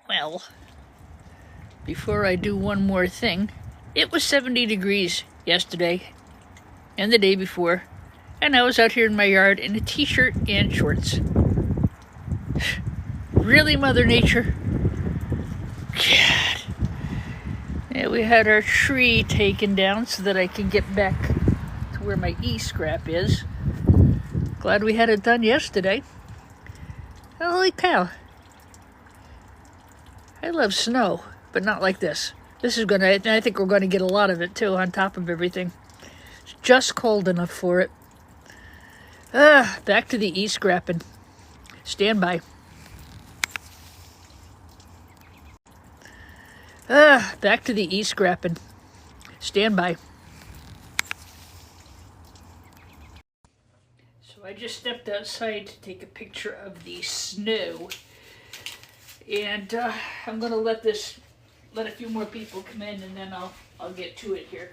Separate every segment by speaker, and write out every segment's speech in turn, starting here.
Speaker 1: Well, before I do one more thing, it was 70 degrees yesterday and the day before, and I was out here in my yard in a t-shirt and shorts. Really, Mother Nature? God. Yeah, we had our tree taken down so that I can get back to where my e-scrap is. Glad we had it done yesterday. Holy cow. I love snow, but not like this. I think we're gonna get a lot of it too, on top of everything. It's just cold enough for it. Back to the e-scrapping. Stand by. Back to the e-scrapping. Stand by. So I just stepped outside to take a picture of the snow. And I'm gonna let a few more people come in, and then I'll get to it here.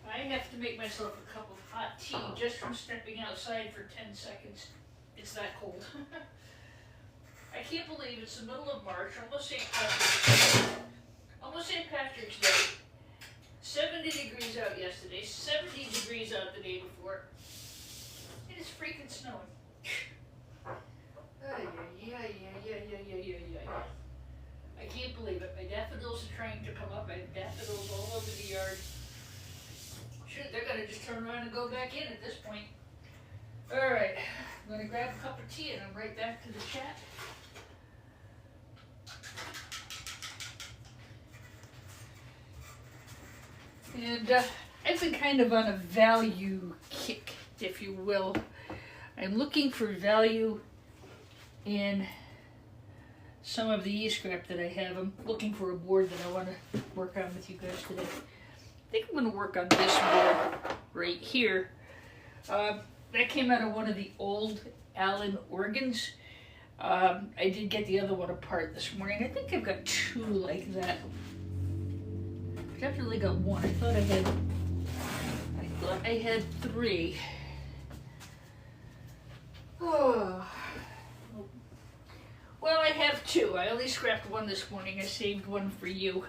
Speaker 1: I have to make myself a cup of hot tea just from stepping outside for 10 seconds. It's that cold. I can't believe it's the middle of March, almost St. Patrick's Day. 70 degrees out yesterday, 70 degrees out the day before. It is freaking snowing. I can't believe it. My daffodils are trying to come up. I have daffodils all over the yard. Shoot, they're gonna just turn around and go back in at this point. Alright, I'm gonna grab a cup of tea and I'm right back to the chat. And I've been kind of on a value kick, if you will. I'm looking for value in some of the e-scrap that I have. I'm looking for a board that I want to work on with you guys today. I think I'm going to work on this board right here. That came out of one of the old Allen organs. I did get the other one apart this morning. I think I've got two like that. I've definitely got one. I thought I had three. Oh. Well, I have two. I only scrapped one this morning. I saved one for you.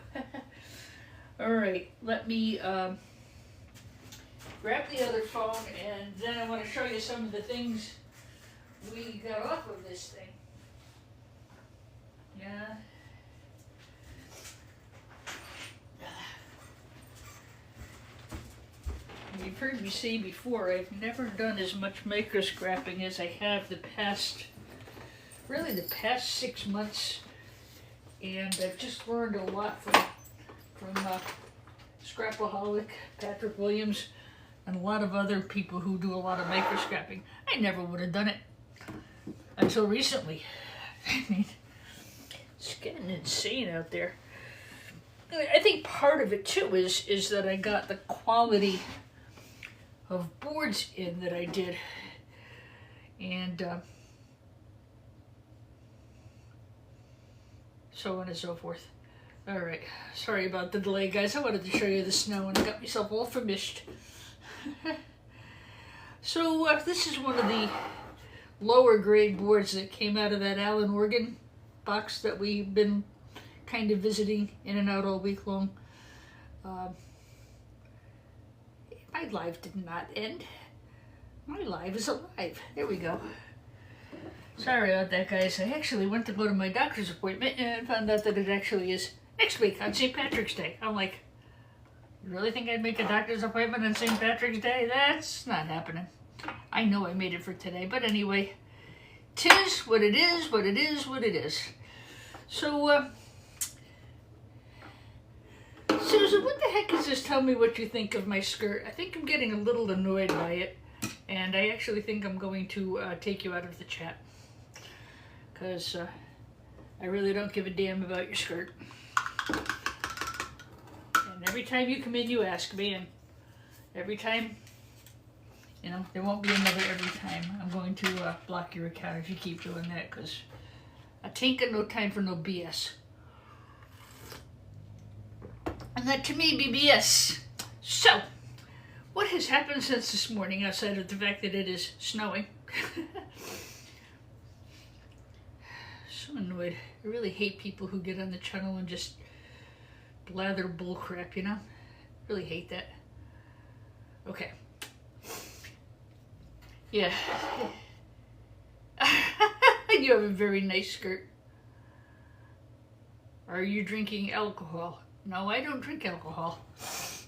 Speaker 1: Alright, let me grab the other phone, and then I want to show you some of the things we got off of this thing. Yeah. You've heard me say before, I've never done as much micro scrapping as I have the past 6 months, and I've just learned a lot from Scrapaholic, Patrick Williams, and a lot of other people who do a lot of micro scrapping. I never would have done it until recently. I mean, it's getting insane out there. I think part of it too is that I got the quality of boards in that I did, and so on and so forth. Alright, sorry about the delay, guys. I wanted to show you the snow and I got myself all famished. So this is one of the lower grade boards that came out of that Allen organ box that we've been kind of visiting in and out all week long. My life did not end. My life is alive. There we go. Sorry about that, guys. I actually went to go to my doctor's appointment and found out that it actually is next week on St. Patrick's Day. I'm like, you really think I'd make a doctor's appointment on St. Patrick's Day? That's not happening. I know I made it for today, but anyway, 'tis what it is, what it is, what it is. So, Susan, what the heck is this? Tell me what you think of my skirt. I think I'm getting a little annoyed by it, and I actually think I'm going to take you out of the chat, because I really don't give a damn about your skirt. And every time you come in, you ask me, and every time, you know, there won't be another every time. I'm going to block your account if you keep doing that, because I ain't got no time for no BS. And that to me, BBS. So, what has happened since this morning outside of the fact that it is snowing? So annoyed. I really hate people who get on the channel and just blather bullcrap, you know? Really hate that. Okay. Yeah. You have a very nice skirt. Are you drinking alcohol? No, I don't drink alcohol.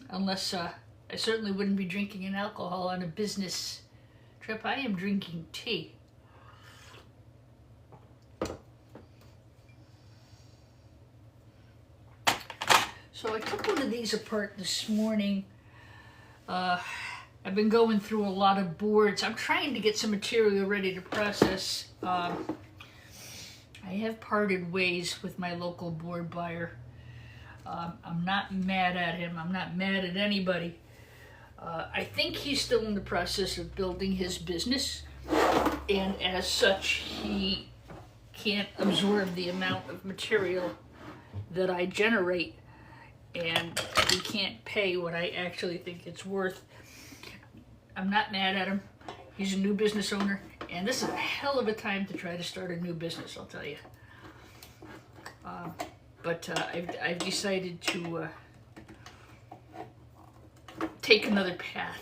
Speaker 1: Unless, I certainly wouldn't be drinking an alcohol on a business trip. I am drinking tea. So I took one of these apart this morning. I've been going through a lot of boards. I'm trying to get some material ready to process. I have parted ways with my local board buyer. I'm not mad at him. I'm not mad at anybody. I think he's still in the process of building his business, and as such, he can't absorb the amount of material that I generate, and he can't pay what I actually think it's worth. I'm not mad at him. He's a new business owner, and this is a hell of a time to try to start a new business, I'll tell you. But I've decided to take another path.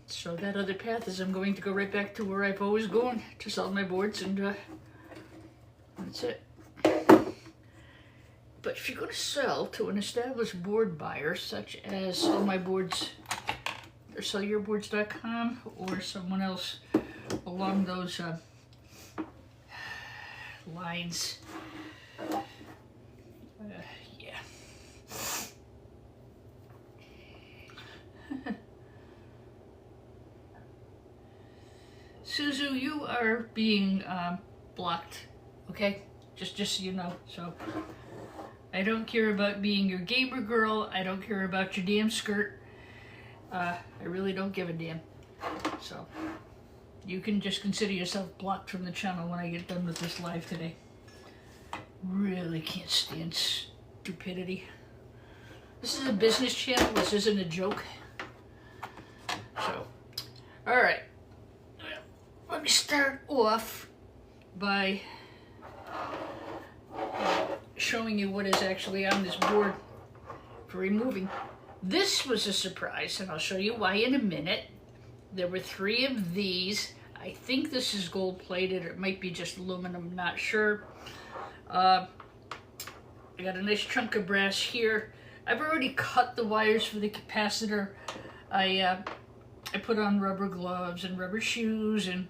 Speaker 1: So that other path is I'm going to go right back to where I've always gone to sell my boards, and that's it. But if you're going to sell to an established board buyer, such as Sell My Boards or SellYourBoards.com or someone else along those lines, yeah. Suzu, you are being blocked, okay? Just so you know. So I don't care about being your gamer girl. I don't care about your damn skirt. I really don't give a damn. So you can just consider yourself blocked from the channel when I get done with this live today. Really can't stand stupidity. This is a business channel. This isn't a joke. So, all right. Let me start off by showing you what is actually on this board for removing. This was a surprise, and I'll show you why in a minute. There were 3 of these. I think this is gold plated, or it might be just aluminum, not sure. I got a nice chunk of brass here. I've already cut the wires for the capacitor. I put on rubber gloves and rubber shoes and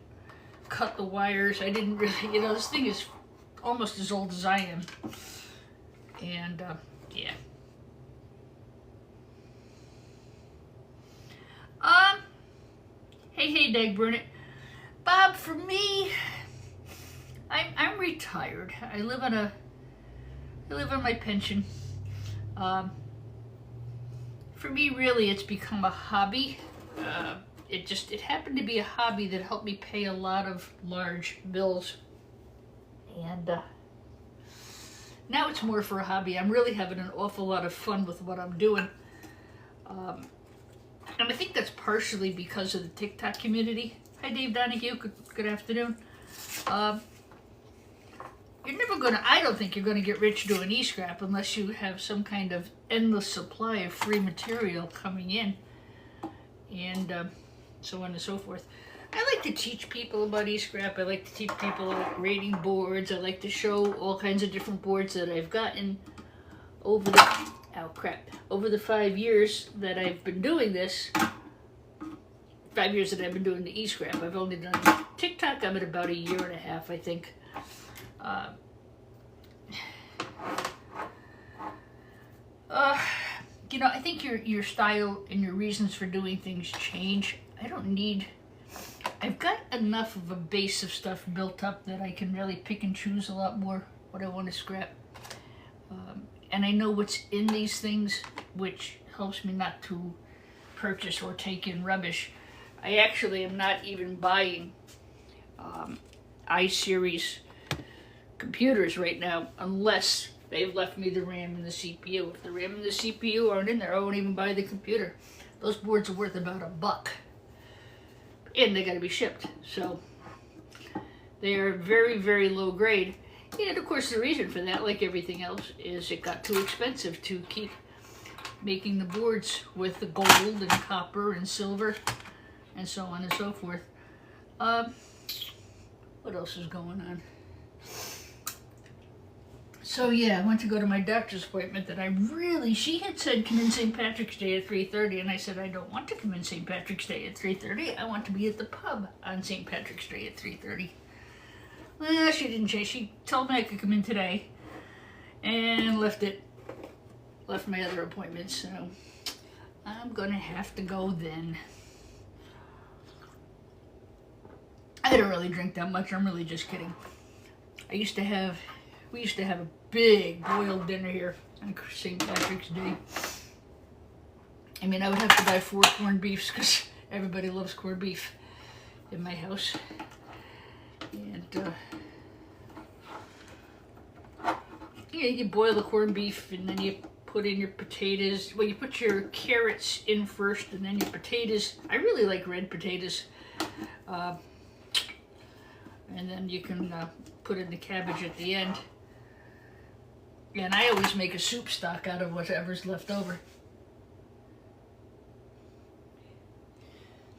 Speaker 1: cut the wires. I didn't really, you know, this thing is almost as old as I am. And, yeah. Hey, Dag Burnett. Bob, for me, I'm retired. I live on my pension. For me, really, it's become a hobby. It happened to be a hobby that helped me pay a lot of large bills. And now it's more for a hobby. I'm really having an awful lot of fun with what I'm doing. And I think that's partially because of the TikTok community. Hi, Dave Donahue. Good afternoon. You're never gonna, I don't think you're gonna get rich doing e-scrap unless you have some kind of endless supply of free material coming in. And so on and so forth. I like to teach people about e-scrap. I like to teach people about rating boards. I like to show all kinds of different boards that I've gotten over the, over the 5 years that I've been doing this. 5 years that I've been doing the e-scrap. I've only done TikTok. I'm at about 1.5 years, I think. You know, I think your style and your reasons for doing things change. I've got enough of a base of stuff built up that I can really pick and choose a lot more what I want to scrap. And I know what's in these things, which helps me not to purchase or take in rubbish. I actually am not even buying iSeries computers right now unless they've left me the RAM and the CPU. If the RAM and the CPU aren't in there, I won't even buy the computer. Those boards are worth about $1. And they gotta be shipped. So they are very, very low grade. And of course the reason for that, like everything else, is it got too expensive to keep making the boards with the gold and copper and silver and so on and so forth. What else is going on? So yeah, I went to go to my doctor's appointment that she had said come in St. Patrick's Day at 3:30, and I said I don't want to come in St. Patrick's Day at 3:30. I want to be at the pub on St. Patrick's Day at 3:30. Well, she didn't change. She told me I could come in today and left my other appointments, so I'm gonna have to go then. I don't really drink that much. I'm really just kidding. We used to have a big boiled dinner here on St. Patrick's Day. I mean, I would have to buy 4 corned beefs because everybody loves corned beef in my house. And yeah, you boil the corned beef and then you put in your potatoes. Well, you put your carrots in first and then your potatoes. I really like red potatoes. And then you can put in the cabbage at the end. And I always make a soup stock out of whatever's left over.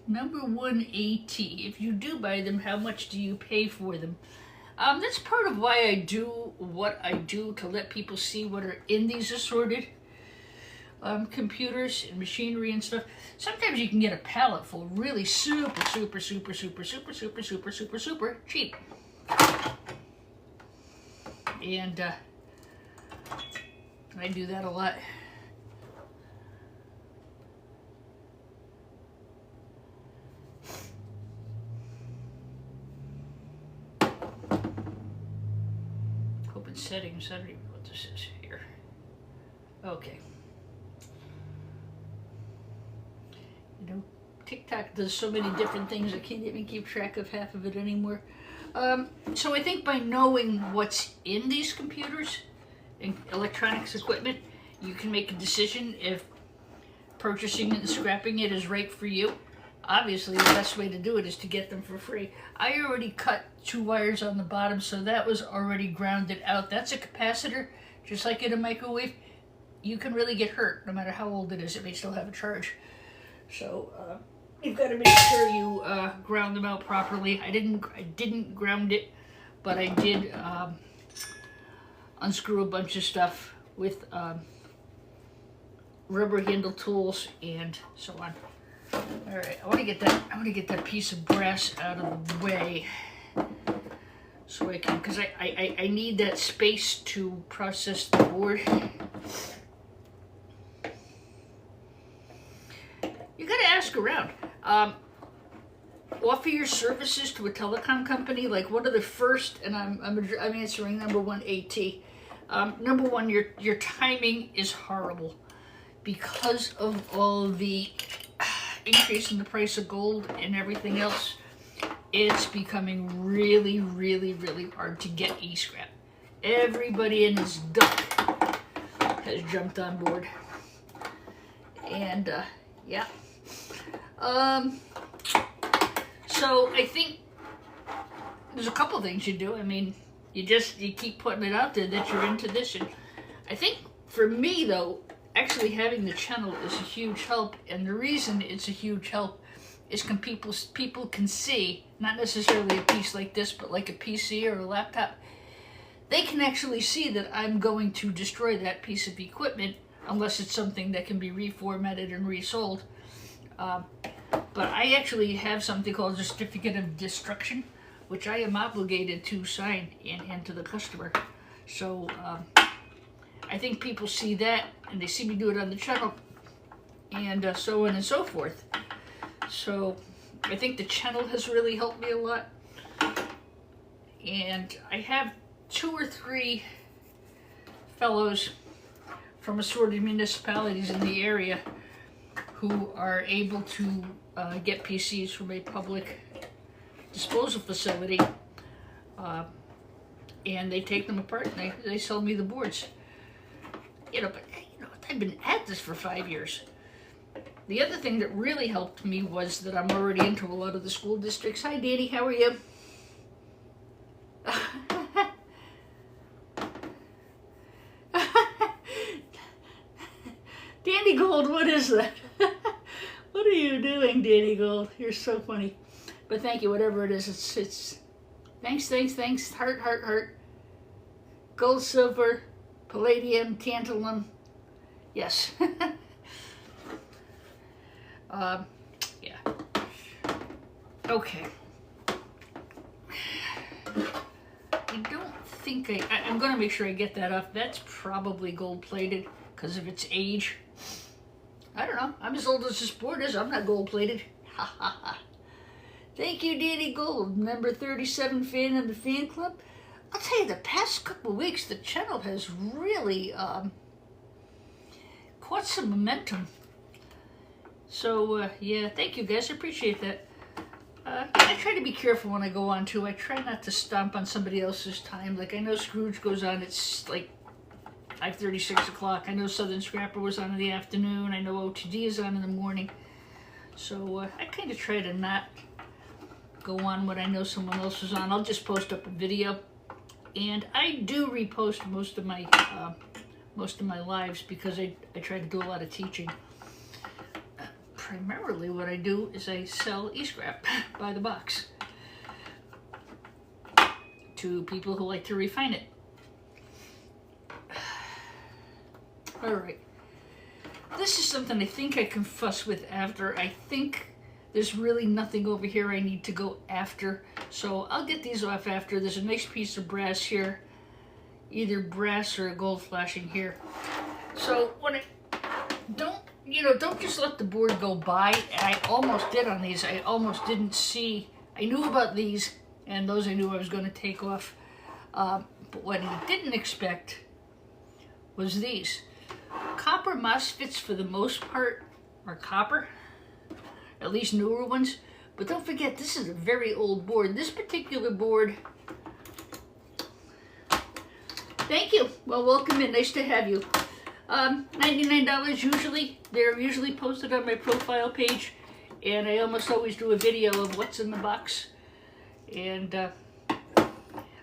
Speaker 1: Number 1 AT. If you do buy them, how much do you pay for them? That's part of why I do what I do, to let people see what are in these assorted computers and machinery and stuff. Sometimes you can get a pallet full really super cheap. And I do that a lot. Open settings. I don't even know what this is here. Okay. You know, TikTok does so many different things, I can't even keep track of half of it anymore. So I think by knowing what's in these computers and electronics equipment, you can make a decision if purchasing it and scrapping it is right for you. Obviously, the best way to do it is to get them for free. I already cut 2 wires on the bottom, so that was already grounded out. That's a capacitor, just like in a microwave. You can really get hurt, no matter how old it is. It may still have a charge. So you've got to make sure you ground them out properly. I didn't ground it, but I did unscrew a bunch of stuff with rubber handle tools and so on. All right, I want to get that piece of brass out of the way so I can, because I need that space to process the board. You got to ask around. Offer your services to a telecom company. Like one of the first, and I'm answering number 1 AT. Number 1, your timing is horrible because of all the increase in the price of gold and everything else. It's becoming really, really, really hard to get e-scrap. Everybody and his duck has jumped on board, and yeah. So I think there's a couple things you do. I mean, you keep putting it out there that you're into this, and I think for me though, actually having the channel is a huge help, and the reason it's a huge help is people can see, not necessarily a piece like this, but like a PC or a laptop, they can actually see that I'm going to destroy that piece of equipment unless it's something that can be reformatted and resold. But I actually have something called a certificate of destruction, which I am obligated to sign and to the customer. So I think people see that, and they see me do it on the channel, and so on and so forth. So I think the channel has really helped me a lot. And I have 2 or 3 fellows from assorted municipalities in the area who are able to get PCs from a public disposal facility, and they take them apart and they sell me the boards. but I've been at this for 5 years. The other thing that really helped me was that I'm already into a lot of the school districts. Hi, Danny, how are you? Danny Gold, what is that? What are you doing, Danny Gold? You're so funny. But thank you, whatever it is. It's thanks. Heart. Gold, silver, palladium, tantalum. Yes. Yeah. Okay. I don't think I'm going to make sure I get that off. That's probably gold-plated because of its age. I don't know. I'm as old as this board is. I'm not gold-plated. Ha ha ha. Thank you, Danny Gold, number 37 fan of the fan club. I'll tell you, the past couple of weeks, the channel has really caught some momentum. So, yeah, thank you guys. I appreciate that. I try to be careful when I go on, too. I try not to stomp on somebody else's time. Like, I know Scrooge goes on, it's like 5:30, 6 o'clock. I know Southern Scrapper was on in the afternoon. I know OTD is on in the morning. So, I kind of try to not go on when I know someone else is on. I'll just post up a video. And I do repost most of my lives because I try to do a lot of teaching. Primarily what I do is I sell e-scrap by the box to people who like to refine it. All right. This is something I think I can fuss with after. I think there's really nothing over here I need to go after. So I'll get these off after. There's a nice piece of brass here. Either brass or gold flashing here. So when I don't just let the board go by. I almost did on these. I almost didn't see. I knew about these, and those I knew I was going to take off. But what I didn't expect was these. Copper MOSFETs, for the most part, are copper. At least newer ones. But don't forget, this is a very old board. This particular board... Thank you. Well, welcome in. Nice to have you. $99 usually. They're usually posted on my profile page, and I almost always do a video of what's in the box. And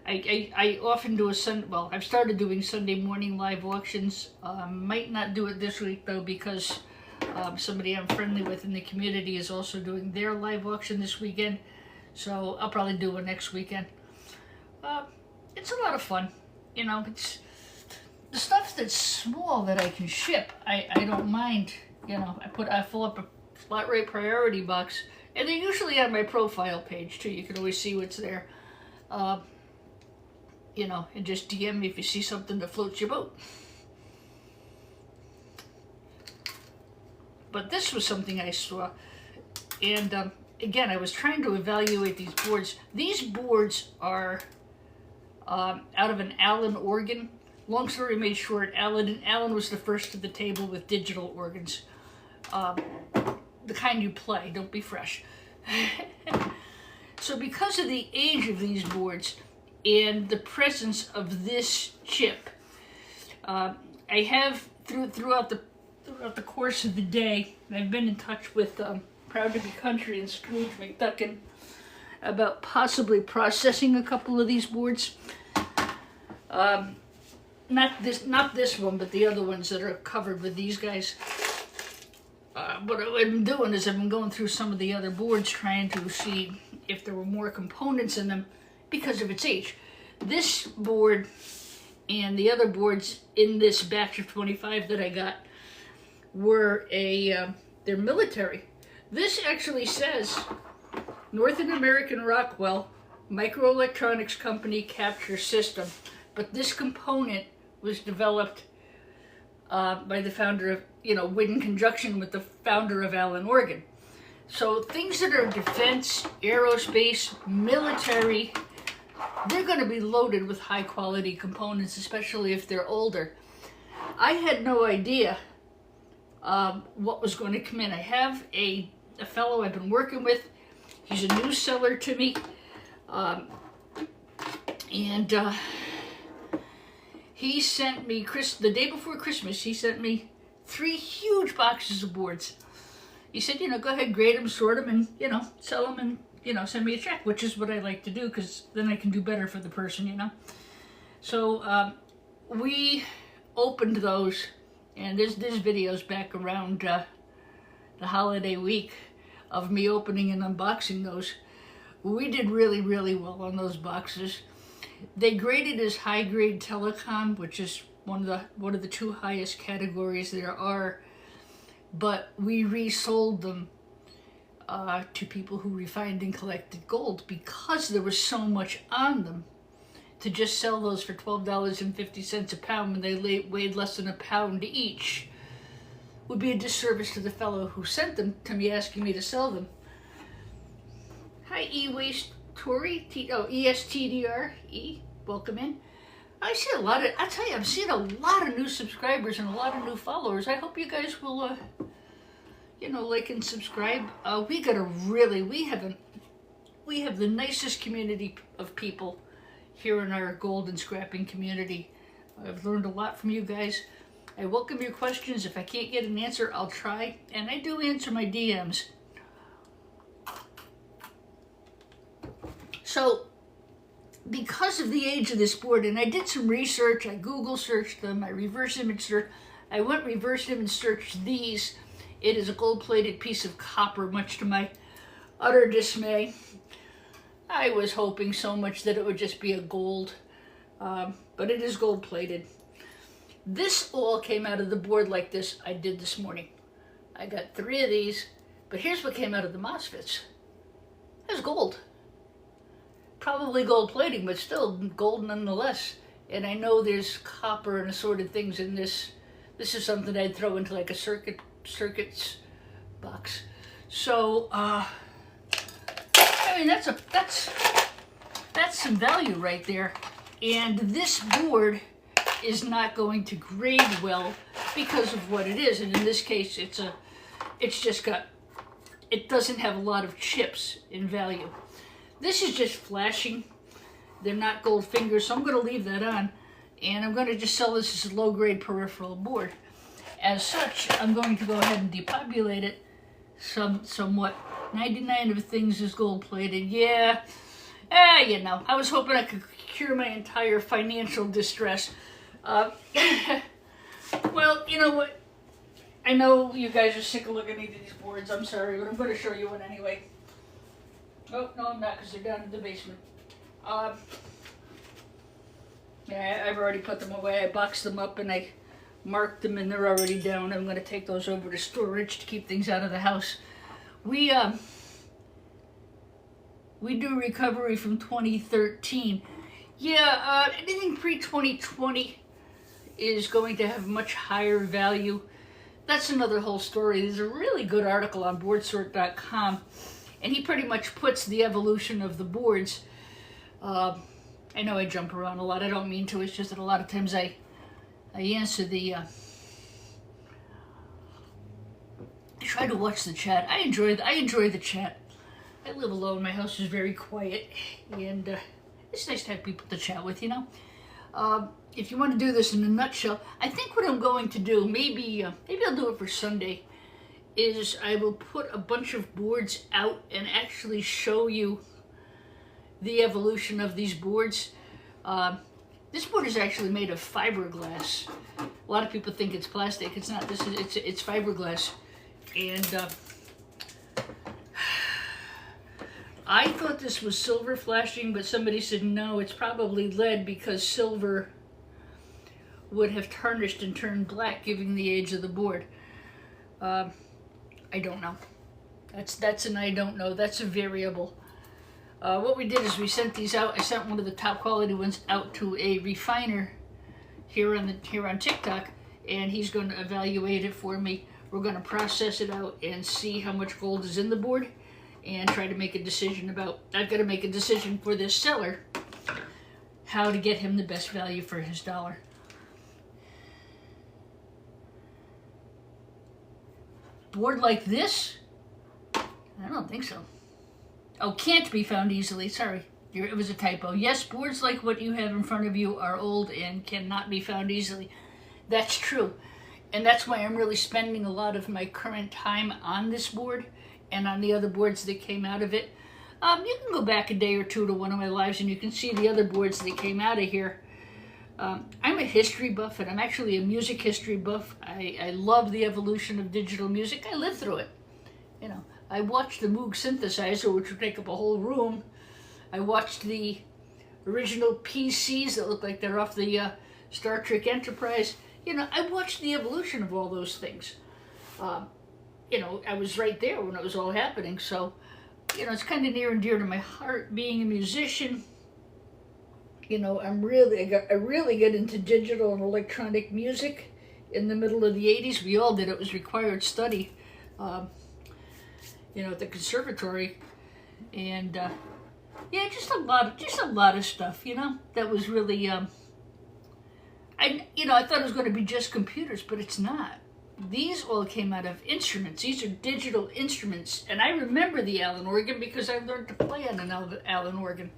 Speaker 1: I often do I've started doing Sunday morning live auctions. Might not do it this week though, because somebody I'm friendly with in the community is also doing their live auction this weekend. So I'll probably do it next weekend. It's a lot of fun. It's the stuff that's small that I can ship. I don't mind. I fill up a flat rate priority box, and they're usually on my profile page too. You can always see what's there. And just DM me if you see something that floats your boat. But this was something I saw, and again, I was trying to evaluate these boards. These boards are out of an Allen organ. Long story made short, Allen was the first to the table with digital organs. The kind you play, don't be fresh. So because of the age of these boards and the presence of this chip, I have throughout the course of the day, I've been in touch with Proud to Be Country and Scrooge McDuckin about possibly processing a couple of these boards. Not this one, but the other ones that are covered with these guys. What I've been doing is I've been going through some of the other boards trying to see if there were more components in them because of its age. This board and the other boards in this batch of 25 that I got were they're military. This actually says Northern American Rockwell Microelectronics Company Capture System, but this component was developed by the founder of, in conjunction with the founder of Allen Organ. So things that are defense, aerospace, military, they're going to be loaded with high quality components, especially if they're older. I had no idea what was going to come in. I have a fellow I've been working with. He's a new seller to me. he sent me, the day before Christmas, he sent me 3 huge boxes of boards. He said, go ahead, grade them, sort them, and, sell them and, send me a check, which is what I like to do because then I can do better for the person, So we opened those, and there's videos back around the holiday week of me opening and unboxing those. We did really, really well on those boxes. They graded as high grade telecom, which is one of the 2 highest categories there are, but we resold them to people who refined and collected gold because there was so much on them. To just sell those for $12.50 a pound when they weighed less than a pound each would be a disservice to the fellow who sent them to me asking me to sell them. Hi, E-Waste Tori, ESTDR, welcome in. I see I'm seeing a lot of new subscribers and a lot of new followers. I hope you guys will, like and subscribe. We have the nicest community of people here in our gold and scrapping community. I've learned a lot from you guys. I welcome your questions. If I can't get an answer, I'll try, and I do answer my DMs. So, because of the age of this board, and I did some research, I Google searched them, I reverse image searched, I went reverse image searched these. It is a gold-plated piece of copper, much to my utter dismay. I was hoping so much that it would just be a gold, but it is gold-plated. This all came out of the board like this I did this morning. I got 3 of these, but here's what came out of the MOSFETs. It's gold. Probably gold plating, but still gold nonetheless. And I know there's copper and assorted things in this. This is something I'd throw into like a circuits box. So, I mean, that's some value right there. And this board is not going to grade well because of what it is. And in this case, it doesn't have a lot of chips in value. This is just flashing. They're not gold fingers, so I'm going to leave that on. And I'm going to just sell this as a low-grade peripheral board. As such, I'm going to go ahead and depopulate it somewhat. 99 of things is gold-plated. Yeah, I was hoping I could cure my entire financial distress. Well, you know what? I know you guys are sick of looking at these boards. I'm sorry, but I'm going to show you one anyway. Oh, no, I'm not, because they're down in the basement. Yeah, I've already put them away. I boxed them up and I marked them, and they're already down. I'm going to take those over to storage to keep things out of the house. We do recovery from 2013. Yeah, anything pre-2020 is going to have much higher value. That's another whole story. There's a really good article on boardsort.com, and he pretty much puts the evolution of the boards. I know I jump around a lot. I don't mean to. It's just that a lot of times I answer the... I try to watch the chat. I enjoy the chat. I live alone. My house is very quiet, and it's nice to have people to chat with, you know. If you want to do this in a nutshell, I think what I'm going to do, maybe I'll do it for Sunday, is I will put a bunch of boards out and actually show you the evolution of these boards. This board is actually made of fiberglass. A lot of people think it's plastic. It's not. It's fiberglass, and I thought this was silver flashing, but somebody said no, it's probably lead because silver would have tarnished and turned black, given the age of the board. I don't know. That's an I don't know. That's a variable. What we did is we sent these out. I sent one of the top quality ones out to a refiner here on TikTok, and he's going to evaluate it for me. We're going to process it out and see how much gold is in the board, and try to make a decision about. I've got to make a decision for this seller how to get him the best value for his dollar. Board like this? I don't think so. Oh, can't be found easily. Sorry. It was a typo. Yes, boards like what you have in front of you are old and cannot be found easily. That's true. And that's why I'm really spending a lot of my current time on this board and on the other boards that came out of it. You can go back a day or two to one of my lives and you can see the other boards that came out of here. I'm a history buff, and I'm actually a music history buff. I love the evolution of digital music. I lived through it. You know, I watched the Moog synthesizer, which would take up a whole room. I watched the original PCs that look like they're off the Star Trek Enterprise. You know, I watched the evolution of all those things. You know, I was right there when it was all happening. So, you know, it's kind of near and dear to my heart being a musician. You know, I really got into digital and electronic music in the middle of the 80s. We all did. It was required study, you know, at the conservatory. And, yeah, just a lot of stuff, you know, that was really, I thought it was going to be just computers, but it's not. These all came out of instruments. These are digital instruments. And I remember the Allen organ because I learned to play on an Allen organ.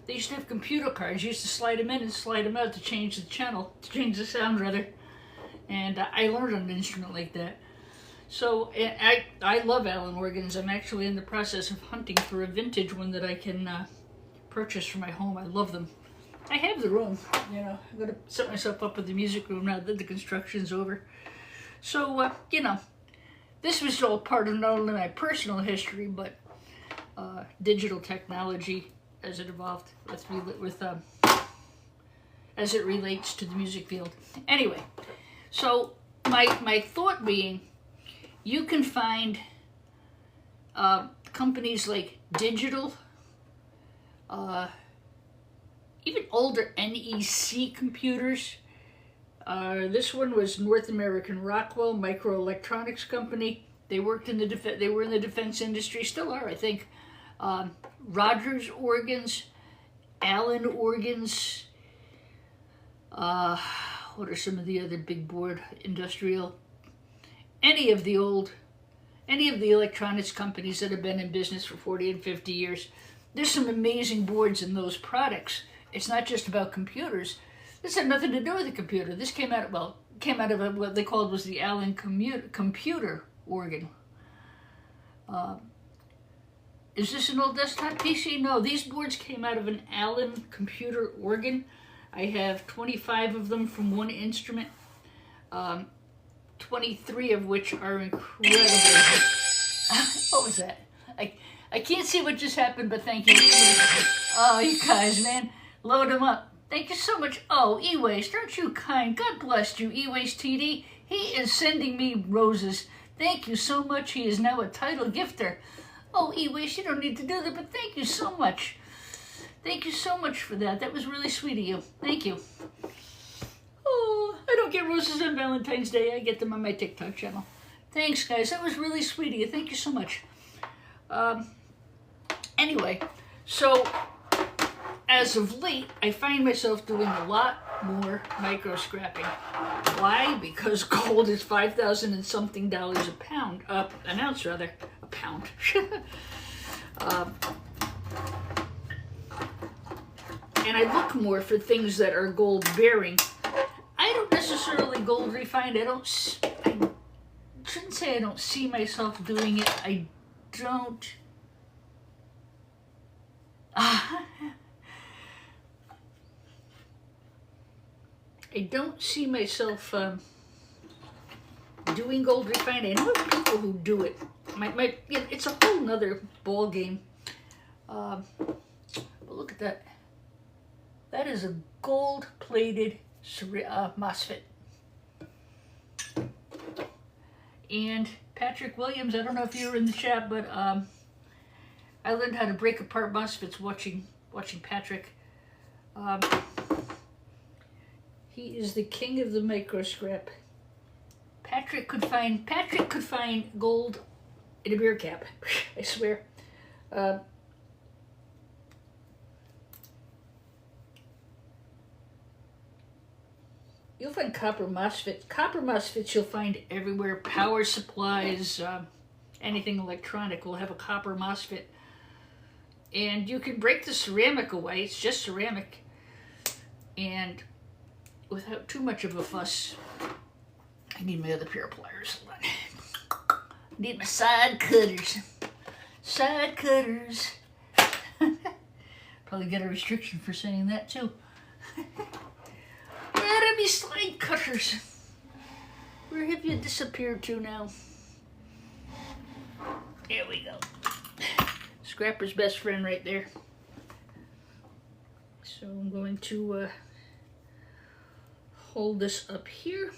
Speaker 1: They used to have computer cards. You used to slide them in and slide them out to change the channel, to change the sound rather. And I learned on an instrument like that. So I love Allen organs. I'm actually in the process of hunting for a vintage one that I can purchase for my home. I love them. I have the room, you know. I'm going to set myself up with the music room now that the construction's over. So, you know, this was all part of not only my personal history, but digital technology as it evolved as it relates to the music field. Anyway, so my thought being, you can find companies like Digital, even older NEC computers. This one was North American Rockwell Microelectronics Company. They worked in they were in the defense industry, still are, I think. Rogers organs, Allen organs. What are some of the other big board industrial? Any of the electronics companies that have been in business for 40 and 50 years. There's some amazing boards in those products. It's not just about computers. This had nothing to do with the computer. This came out of what they called was the Allen computer organ. Is this an old desktop PC? No, these boards came out of an Allen computer organ. I have 25 of them from one instrument, 23 of which are incredible. What was that? I can't see what just happened, but thank you. Oh, you guys, man, load them up. Thank you so much. Oh, E-Waste, aren't you kind? God bless you, E-Waste TD. He is sending me roses. Thank you so much. He is now a title gifter. Oh, E-Waste, you don't need to do that, but thank you so much. Thank you so much for that. That was really sweet of you. Thank you. Oh, I don't get roses on Valentine's Day. I get them on my TikTok channel. Thanks, guys. That was really sweet of you. Thank you so much. Anyway, so as of late, I find myself doing a lot more micro scrapping. Why? Because gold is $5,000 and something dollars an ounce rather, a pound. And I look more for things that are gold bearing. I don't necessarily gold refined. I shouldn't say I don't see myself doing it. I don't. I don't see myself doing gold refined. I know of people who do it. It's a whole nother ball game. But look at that. That is a gold-plated MOSFET. And Patrick Williams, I don't know if you were in the chat, but I learned how to break apart MOSFETs watching Patrick. He is the king of the microscrap. Patrick could find gold in a beer cap. I swear. You'll find copper MOSFETs. Copper MOSFETs you'll find everywhere. Power supplies, anything electronic will have a copper MOSFET And you can break the ceramic away. It's just ceramic. And without too much of a fuss. I need my other pair of pliers. Hold on. I need my side cutters. Side cutters. Probably get a restriction for saying that too. Where are my slide cutters? Where have you disappeared to now? There we go. Scrapper's best friend right there. So I'm going to hold this up here.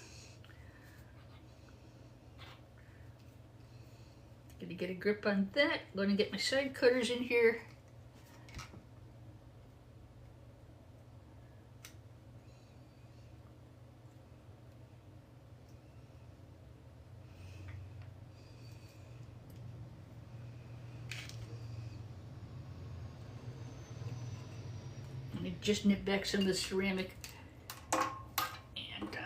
Speaker 1: Gonna get a grip on that. Gonna get my side cutters in here. Just nip back some of the ceramic, and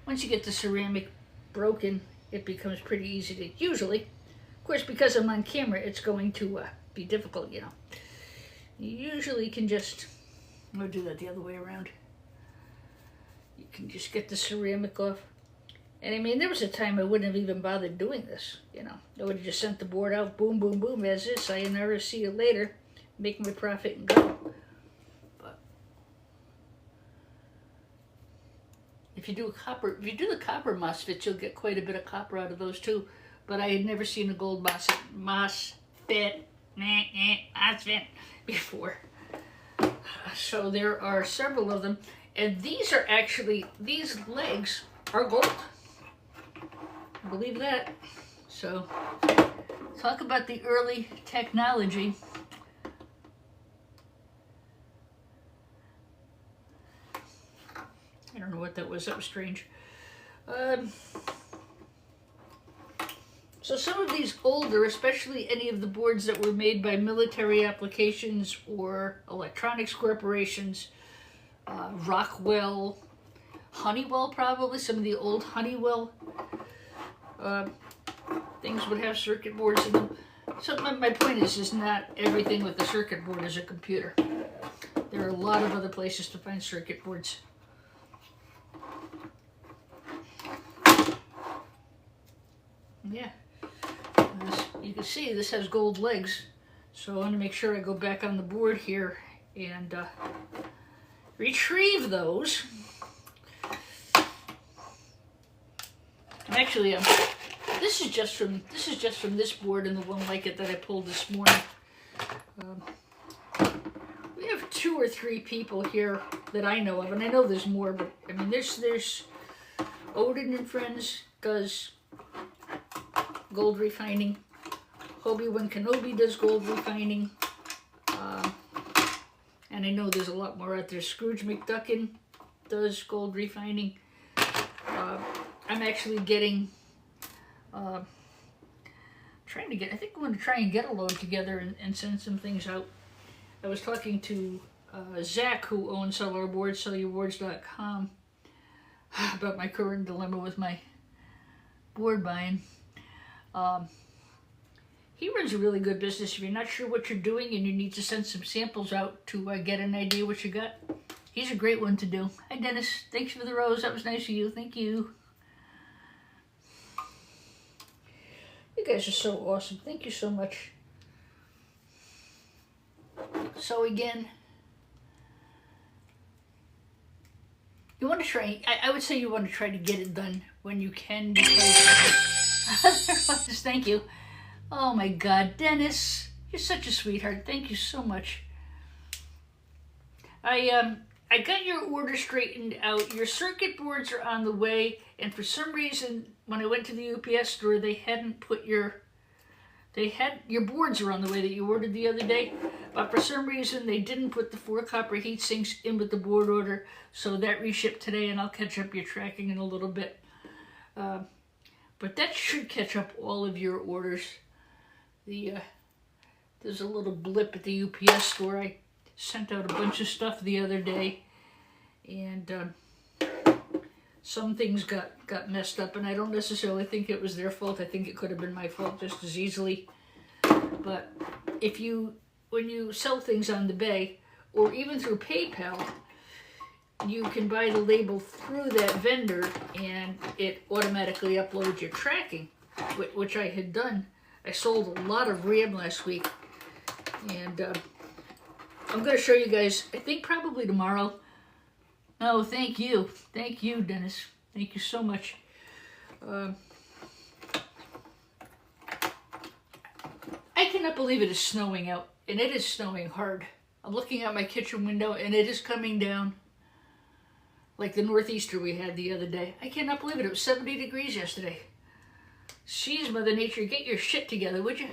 Speaker 1: once you get the ceramic broken, it becomes pretty easy to, usually, of course, because I'm on camera, it's going to be difficult, you know. You usually can just, I'm going to do that the other way around. You can just get the ceramic off. And I mean, there was a time I wouldn't have even bothered doing this, you know. I would have just sent the board out, boom, boom, boom, as is, sayonara, see you later, make my profit and go. If you do the copper MOSFETs, you'll get quite a bit of copper out of those too. But I had never seen a gold MOSFET before. So there are several of them. And these are actually, these legs are gold. Believe that. So talk about the early technology. I don't know what that was. That was strange. So some of these older, especially any of the boards that were made by military applications or electronics corporations, Rockwell, Honeywell probably, some of the old Honeywell things would have circuit boards in them. So my point is not everything with the circuit board is a computer. There are a lot of other places to find circuit boards. Yeah, you can see this has gold legs, so I want to make sure I go back on the board here and retrieve those. And actually, this is just from this board and the one like it that I pulled this morning. We have 2 or 3 people here that I know of, and I know there's more, but I mean there's Odin and Friends does gold refining. Obi-Wan Kenobi does gold refining. And I know there's a lot more out there. Scrooge McDuckin does gold refining. I'm actually getting, I think I'm going to try and get a load together and send some things out. I was talking to Zach, who owns Cellular Boards, cellularboards.com, about my current dilemma with my board buying. He runs a really good business. If you're not sure what you're doing and you need to send some samples out to get an idea what you got, he's a great one to do. Hi, Dennis. Thanks for the rose. That was nice of you. Thank you. You guys are so awesome. Thank you so much. So again, you want to try, I would say you want to try to get it done when you can, because thank you. Oh my God, Dennis, you're such a sweetheart. Thank you so much. I got your order straightened out. Your circuit boards are on the way, and for some reason, when I went to the UPS store, they hadn't put your boards are on the way that you ordered the other day, but for some reason they didn't put the 4 copper heat sinks in with the board order, so that reshipped today, and I'll catch up your tracking in a little bit. But that should catch up all of your orders. There's a little blip at the UPS store. I sent out a bunch of stuff the other day, and some things got messed up, and I don't necessarily think it was their fault. I think it could have been my fault just as easily. But if you when you sell things on the Bay, or even through PayPal, you can buy the label through that vendor and it automatically uploads your tracking, which I had done. I sold a lot of RAM last week, and I'm going to show you guys, I think probably tomorrow. Oh, thank you. Thank you, Dennis. Thank you so much. I cannot believe it is snowing out, and it is snowing hard. I'm looking out my kitchen window, and it is coming down like the northeaster we had the other day. I cannot believe it. It was 70 degrees yesterday. Jeez, Mother Nature, get your shit together, would you?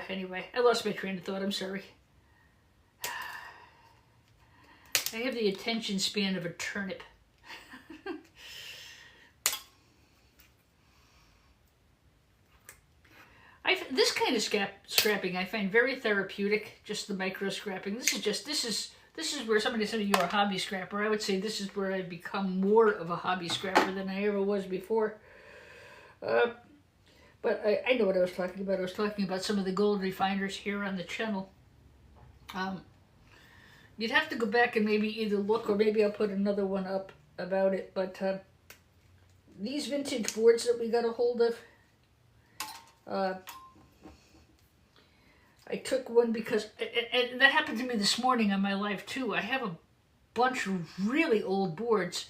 Speaker 1: Anyway, I lost my train of thought. I'm sorry. I have the attention span of a turnip. This kind of scrapping I find very therapeutic. Just the micro scrapping. This is where somebody said you're a hobby scrapper. I would say this is where I've become more of a hobby scrapper than I ever was before. But I know what I was talking about. I was talking about some of the gold refiners here on the channel. You'd have to go back and maybe either look, or maybe I'll put another one up about it. But these vintage boards that we got a hold of, I took one because, and that happened to me this morning on my live too. I have a bunch of really old boards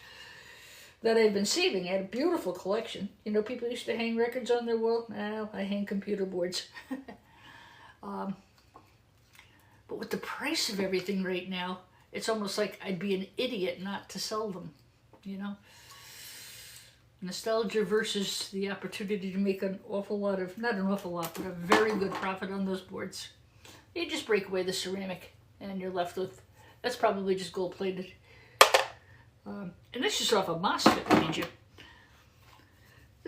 Speaker 1: that I've been saving. I had a beautiful collection. You know, people used to hang records on their wall. Now I hang computer boards. But with the price of everything right now, it's almost like I'd be an idiot not to sell them, you know? Nostalgia versus the opportunity to make an awful lot of, not an awful lot, but a very good profit on those boards. You just break away the ceramic and you're left with, that's probably just gold plated. And this is off a MOSFET, mind you.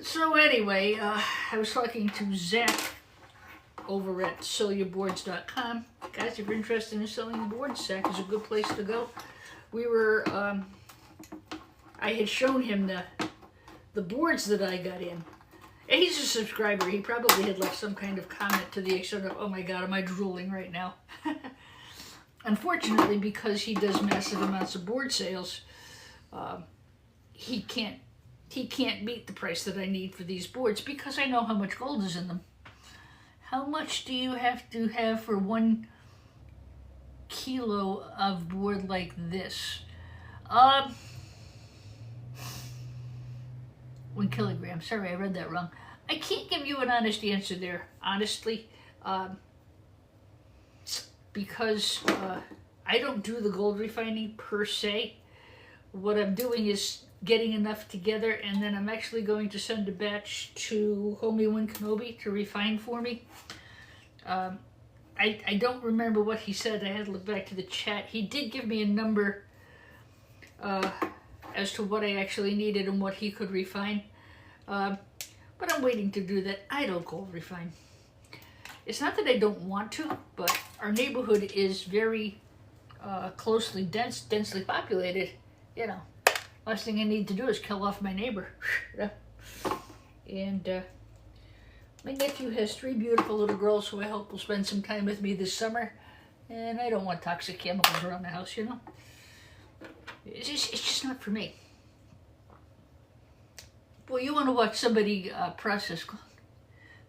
Speaker 1: So anyway, I was talking to Zach over at sellyourboards.com. Guys, if you're interested in selling boards, Zach is a good place to go. We were, I had shown him the boards that I got in. And he's a subscriber. He probably had left some kind of comment to the extent of, oh my God, am I drooling right now? Unfortunately, because he does massive amounts of board sales, he can't meet the price that I need for these boards because I know how much gold is in them. How much do you have to have for 1 kilo of board like this? 1 kilogram. Sorry, I read that wrong. I can't give you an honest answer there, honestly, because I don't do the gold refining per se. What I'm doing is getting enough together, and then I'm actually going to send a batch to Homie One Kenobi to refine for me. I don't remember what he said. I had to look back to the chat. He did give me a number as to what I actually needed and what he could refine. But I'm waiting to do that. I don't gold refine. It's not that I don't want to, but our neighborhood is very densely populated. You know, last thing I need to do is kill off my neighbor. And my nephew has 3 beautiful little girls who I hope will spend some time with me this summer. And I don't want toxic chemicals around the house, you know. It's just not for me. Boy, you want to watch somebody process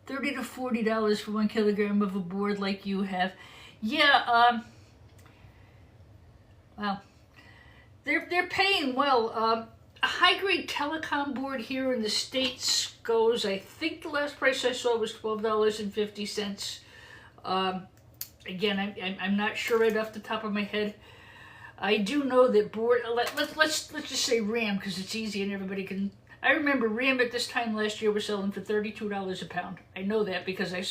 Speaker 1: $30 to $40 for 1 kilogram of a board like you have. Yeah, well, they're paying well. A high-grade telecom board here in the States goes, I think the last price I saw was $12.50. Again, I'm not sure right off the top of my head. I do know that board, let's just say RAM, because it's easy and everybody can. I remember RAM at this time last year was selling for $32 a pound. I know that because I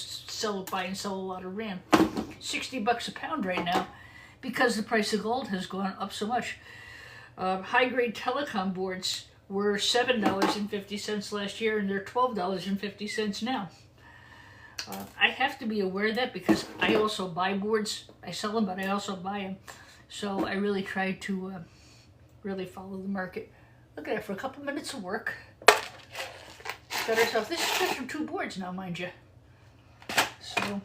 Speaker 1: buy and sell a lot of RAM. $60 a pound right now because the price of gold has gone up so much. High-grade telecom boards were $7.50 last year, and they're $12.50 now. I have to be aware of that because I also buy boards. I sell them, but I also buy them. So I really try to really follow the market. Look at it, for a couple minutes of work. Got ourselves, this is just from 2 boards now, mind you. So,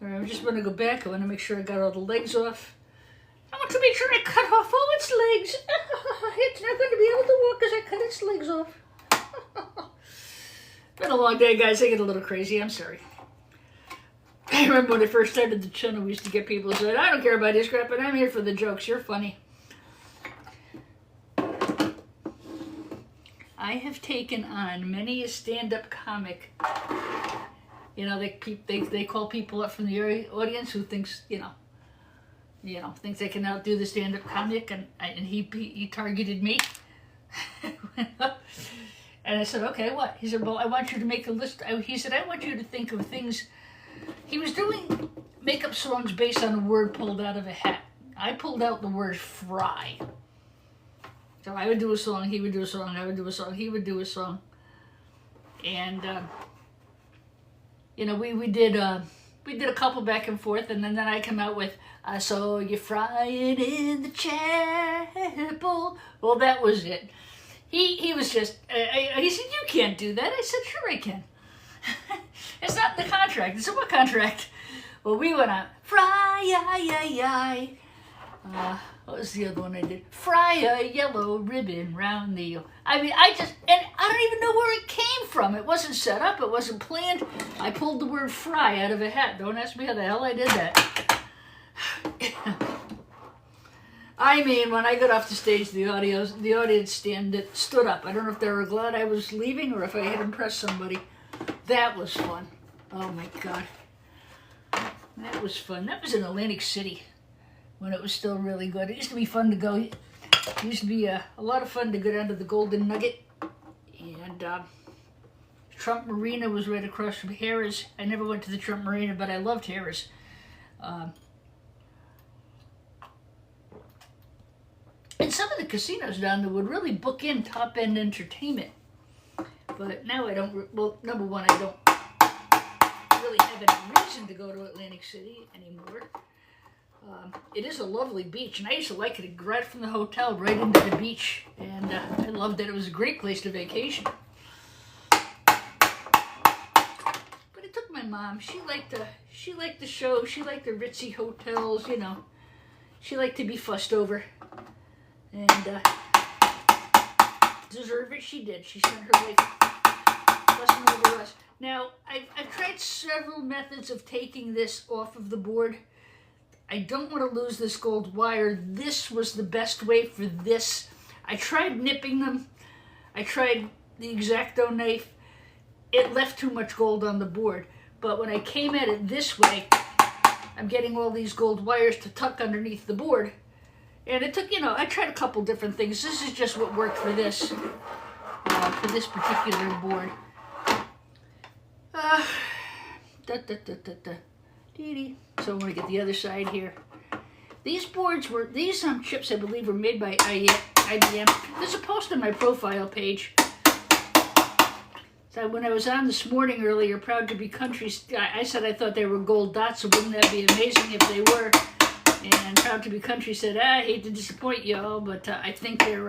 Speaker 1: I'm just going to go back. I want to make sure I got all the legs off. I want to make sure I cut off all its legs. It's not going to be able to walk because I cut its legs off. Been a long day, guys. I get a little crazy. I'm sorry. I remember when I first started the channel, we used to get people who said, I don't care about this crap, but I'm here for the jokes. You're funny. I have taken on many a stand-up comic. You know, they call people up from the audience who thinks, thinks they can outdo the stand-up comic, and he targeted me. And I said, okay, what? He said, well, I want you to make a list. He said, I want you to think of things. He was doing makeup songs based on a word pulled out of a hat. I pulled out the word fry. So I would do a song, he would do a song, I would do a song, he would do a song. And, we did a couple back and forth, and then I come out with, I saw you frying in the chapel. Well, that was it. He was just, he said, you can't do that. I said, sure I can. It's not in the contract. I said, what contract? Well, we went on, fry-yi-yi-yi. What was the other one I did? Fry a yellow ribbon round the... I mean, I don't even know where it came from. It wasn't set up. It wasn't planned. I pulled the word fry out of a hat. Don't ask me how the hell I did that. I mean, when I got off the stage, the audience stood up. I don't know if they were glad I was leaving or if I had impressed somebody. That was fun. Oh my God. That was fun. That was in Atlantic City when it was still really good. It used to be fun to go. It used to be a lot of fun to go down to the Golden Nugget. And Trump Marina was right across from Harrah's. I never went to the Trump Marina, but I loved Harrah's. And some of the casinos down there would really book in top-end entertainment. But now I don't, well, number one, I don't really have any reason to go to Atlantic City anymore. It is a lovely beach, and I used to like it right from the hotel right into the beach. And I loved it. It was a great place to vacation. But it took my mom. She liked the show. She liked the ritzy hotels, you know. She liked to be fussed over. And deserve it, she did. She spent her life fussing over us. Now, I've tried several methods of taking this off of the board. I don't want to lose this gold wire. This was the best way for this. I tried nipping them. I tried the X-Acto knife. It left too much gold on the board. But when I came at it this way, I'm getting all these gold wires to tuck underneath the board. And it took, I tried a couple different things. This is just what worked for this particular board. So I'm going to get the other side here. These chips, I believe, were made by IBM. There's a post on my profile page. So when I was on this morning earlier, Proud to be Country, I said I thought they were gold dots, so wouldn't that be amazing if they were? And Proud to be Country said, I hate to disappoint y'all, but I think they're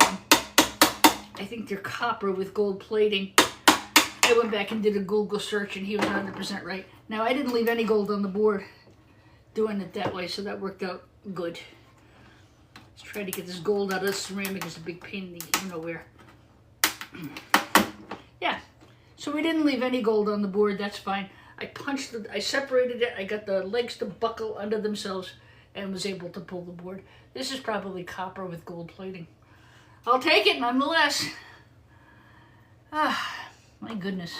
Speaker 1: copper with gold plating. I went back and did a Google search, and he was 100% right. Now, I didn't leave any gold on the board doing it that way, so that worked out good. Let's try to get this gold out of this ceramic. It's a big pain in the you-know-where. Yeah, so we didn't leave any gold on the board. That's fine. I separated it. I got the legs to buckle under themselves and was able to pull the board. This is probably copper with gold plating. I'll take it nonetheless. Ah, my goodness.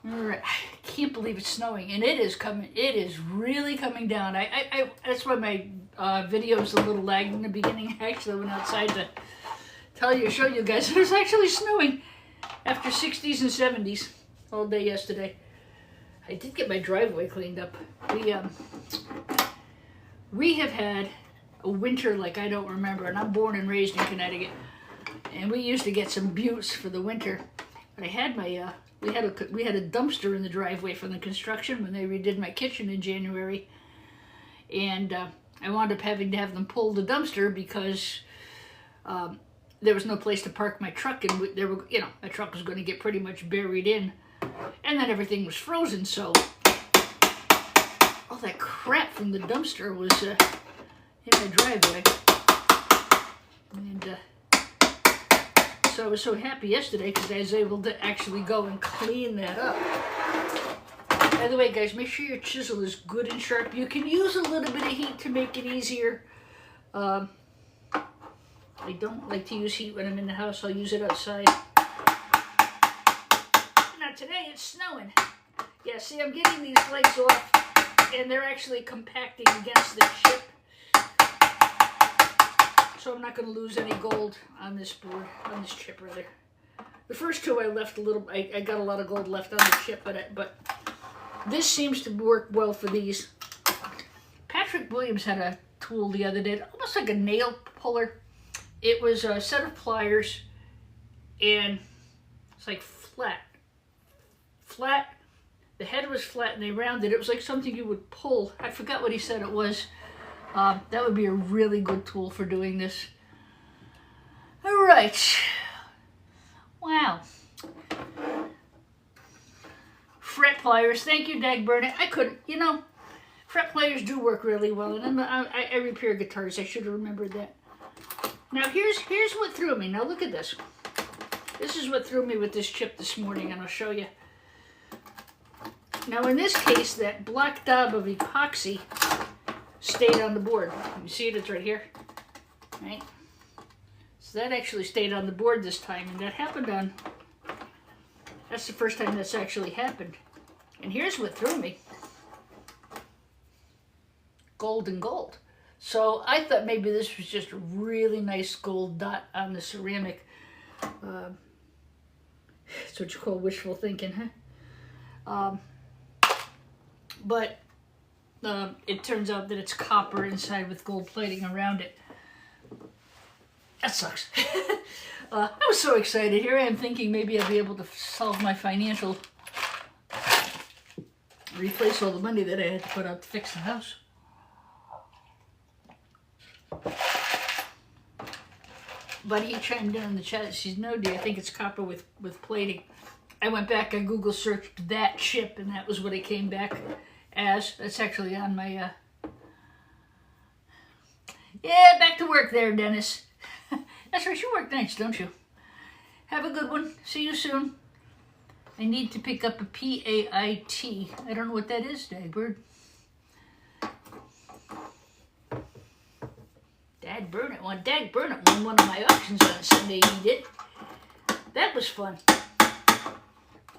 Speaker 1: All right, I can't believe it's snowing, and it is coming. It is really coming down. That's why my video is a little lagged in the beginning. Actually, I went outside to show you guys it was actually snowing after 60s and 70s all day yesterday. I did get my driveway cleaned up. We have had a winter like I don't remember, and I'm born and raised in Connecticut, and we used to get some buttes for the winter. But I had my we had a dumpster in the driveway from the construction when they redid my kitchen in January, and I wound up having to have them pull the dumpster because there was no place to park my truck, and there were, you know, my truck was going to get pretty much buried in, and then everything was frozen, so all that crap from the dumpster was in my driveway. And so I was so happy yesterday because I was able to actually go and clean that up. By the way, guys, make sure your chisel is good and sharp. You can use a little bit of heat to make it easier. I don't like to use heat when I'm in the house. I'll use it outside. Now today it's snowing. Yeah, see, I'm getting these legs off, and they're actually compacting against the chip. So I'm not going to lose any gold on this board, on this chip rather. The first two I left a little, I got a lot of gold left on the chip, but this seems to work well for these. Patrick Williams had a tool the other day, almost like a nail puller. It was a set of pliers, and it's like flat. The head was flat, and they rounded. It was like something you would pull. I forgot what he said it was. That would be a really good tool for doing this. All right. Wow. Fret pliers. Thank you, Dag Burnett. I couldn't, you know, fret pliers do work really well, and I repair guitars. I should have remembered that. Now, here's what threw me. Now, look at this. This is what threw me with this chip this morning, and I'll show you. Now, in this case, that black dab of epoxy stayed on the board. You see it? It's right here. Right? So that actually stayed on the board this time, and that happened on... That's the first time that's actually happened. And here's what threw me. Gold and gold. So I thought maybe this was just a really nice gold dot on the ceramic. That's what you call wishful thinking, huh? But it turns out that it's copper inside with gold plating around it. That sucks. I was so excited. Here I am thinking maybe I'll be able to solve my financial... replace all the money that I had to put out to fix the house. But he chimed in the chat and says, no, dear, I think it's copper with plating. I went back, I Google searched that chip, and that was what it came back as. That's actually on my... Yeah, back to work there, Dennis. That's right, you work nights, don't you? Have a good one. See you soon. I need to pick up a PAIT. I don't know what that is, Dagbird. Dag Burnett won one of my auctions on Sunday. He did. That was fun.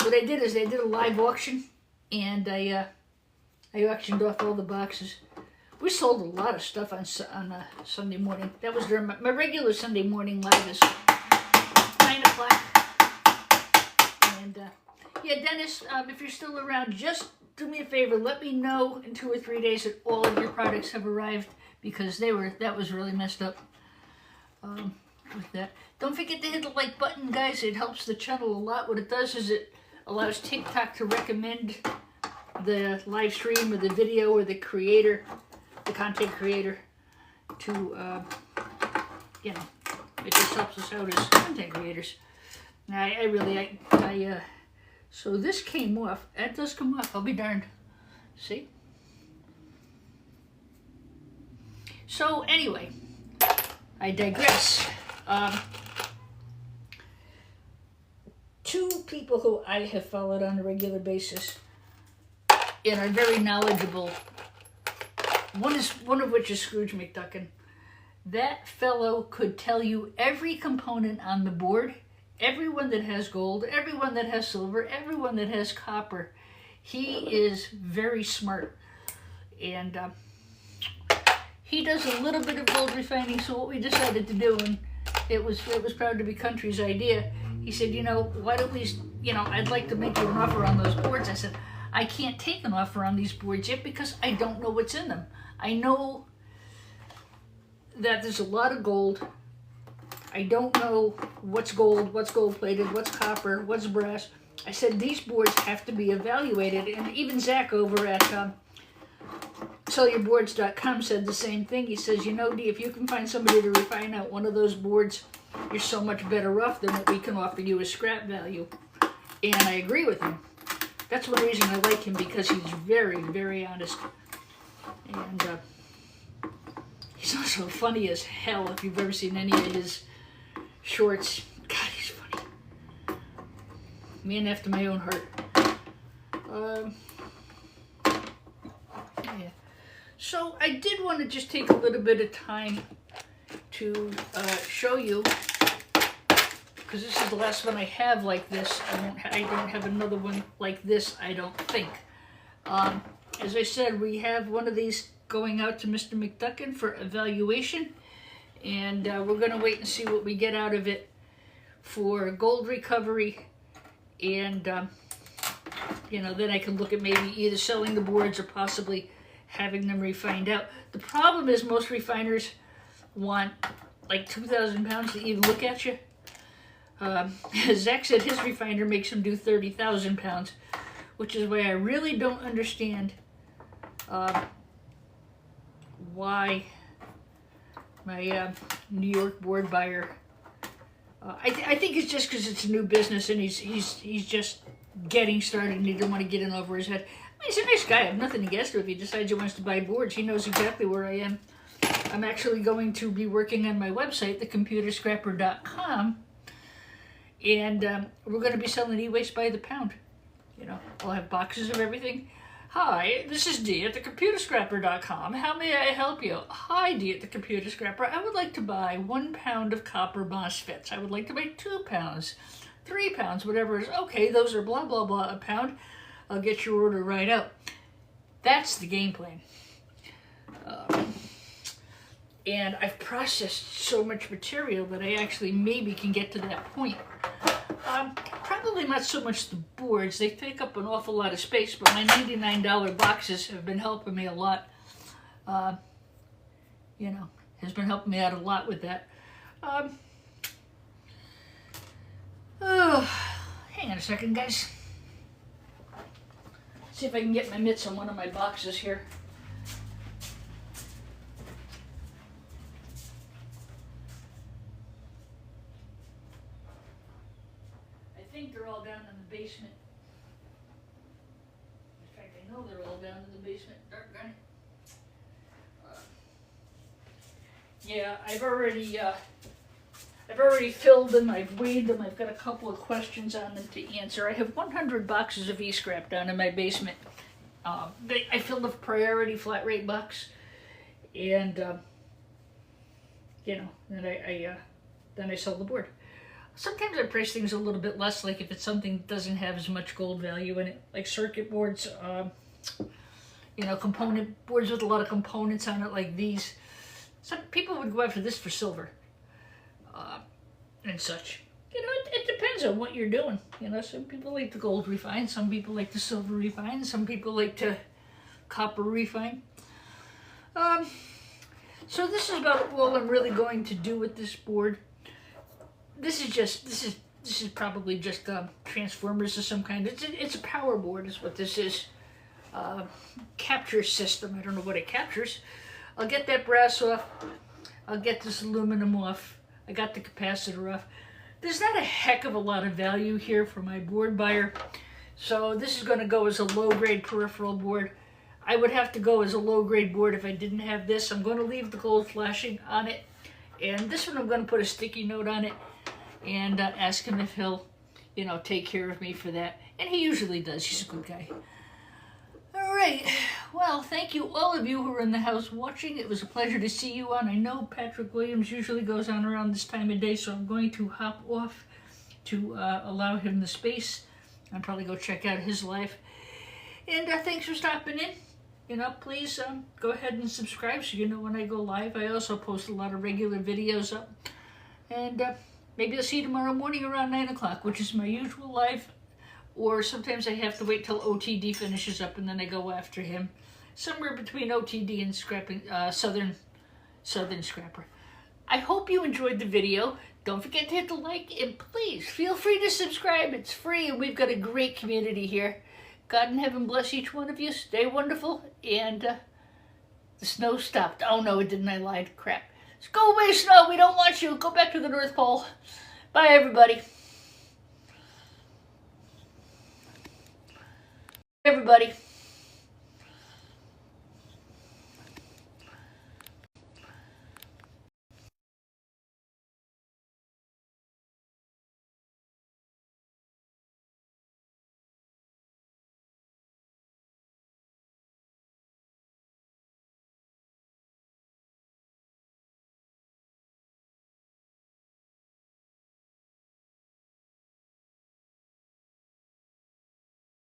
Speaker 1: What I did is I did a live auction, and I auctioned off all the boxes. We sold a lot of stuff on Sunday morning. That was during my regular Sunday morning live is 9 o'clock. And yeah, Dennis, if you're still around, just do me a favor. Let me know in 2 or 3 days that all of your products have arrived, because that was really messed up with that. Don't forget to hit the like button, guys. It helps the channel a lot. What it does is it allows TikTok to recommend the live stream or the video or the creator, the content creator, to, you know, it just helps us out as content creators. Now, so this came off. That does come off. I'll be darned. See? So anyway, I digress. Two people who I have followed on a regular basis and are very knowledgeable. One of which is Scrooge McDuckin. That fellow could tell you every component on the board, everyone that has gold, everyone that has silver, everyone that has copper. He is very smart, and he does a little bit of gold refining. So what we decided to do, and it was proud to be Country's idea. He said, you know, why don't we, you know, I'd like to make you an offer on those boards. I said, I can't take an offer on these boards yet because I don't know what's in them. I know that there's a lot of gold. I don't know what's gold plated, what's copper, what's brass. I said these boards have to be evaluated, and even Zach over at SellYourBoards.com said the same thing. He says, you know, Dee, if you can find somebody to refine out one of those boards, you're so much better off than what we can offer you as scrap value. And I agree with him. That's one reason I like him, because he's very, very honest. And he's also funny as hell. If you've ever seen any of his shorts, God, he's funny. Man after my own heart. Yeah. So I did want to just take a little bit of time to show you, because this is the last one I have like this. I don't have another one like this, I don't think. As I said, we have one of these going out to Mr. McDuckin for evaluation, and we're going to wait and see what we get out of it for gold recovery, and you know, then I can look at maybe either selling the boards or possibly having them refined out. The problem is most refiners want like 2,000 pounds to even look at you. Zach said his refiner makes him do 30,000 pounds, which is why I really don't understand why my New York board buyer, I think it's just because it's a new business and he's just getting started and he didn't want to get in over his head. I mean, he's a nice guy. I have nothing against him. If he decides he wants to buy boards, he knows exactly where I am. I'm actually going to be working on my website, thecomputerscrapper.com, and we're going to be selling e-waste by the pound. You know, I'll have boxes of everything. Hi, this is Dee at thecomputerscrapper.com. How may I help you? Hi, Dee at the Computer Scrapper. I would like to buy 1 pound of copper MOSFETs. I would like to buy 2 pounds, 3 pounds, whatever it is. Okay, those are blah, blah, blah a pound. I'll get your order right out. That's the game plan. And I've processed so much material that I actually maybe can get to that point. Probably not so much the boards. They take up an awful lot of space, but my $99 boxes have been helping me a lot. You know, has been helping me out a lot with that. Hang on a second, guys. See if I can get my mitts on one of my boxes here. I think they're all down in the basement. In fact, I know they're all down in the basement. Darn it. Yeah, I've already filled them, I've weighed them, I've got a couple of questions on them to answer. I have 100 boxes of e-scrap down in my basement. I filled a priority flat rate box, and you know, then I sell the board. Sometimes I price things a little bit less, like if it's something that doesn't have as much gold value in it, like circuit boards, you know, component boards with a lot of components on it, like these. Some people would go after this for silver. And such. You know, it depends on what you're doing. You know, some people like the gold refine, some people like the silver refine, some people like to copper refine. So this is about all I'm really going to do with this board. This is probably just transformers of some kind. It's a power board is what this is. Capture system. I don't know what it captures. I'll get that brass off. I'll get this aluminum off. I got the capacitor off. There's not a heck of a lot of value here for my board buyer. So this is going to go as a low-grade peripheral board. I would have to go as a low-grade board if I didn't have this. I'm going to leave the gold flashing on it. And this one I'm going to put a sticky note on it and ask him if he'll, you know, take care of me for that. And he usually does. He's a good guy. All right. Well, thank you all of you who are in the house watching. It was a pleasure to see you on. I know Patrick Williams usually goes on around this time of day, so I'm going to hop off to allow him the space. I'll probably go check out his life. And thanks for stopping in. You know, please go ahead and subscribe so you know when I go live. I also post a lot of regular videos up. And maybe I'll see you tomorrow morning around 9 o'clock, which is my usual live. Or sometimes I have to wait till OTD finishes up and then I go after him. Somewhere between OTD and scrapping, Southern Scrapper. I hope you enjoyed the video. Don't forget to hit the like and please feel free to subscribe. It's free and we've got a great community here. God in heaven bless each one of you. Stay wonderful and The snow stopped. Oh no, it didn't. I lied. Crap. Just go away, snow. We don't want you. Go back to the North Pole. Bye, everybody. Everybody.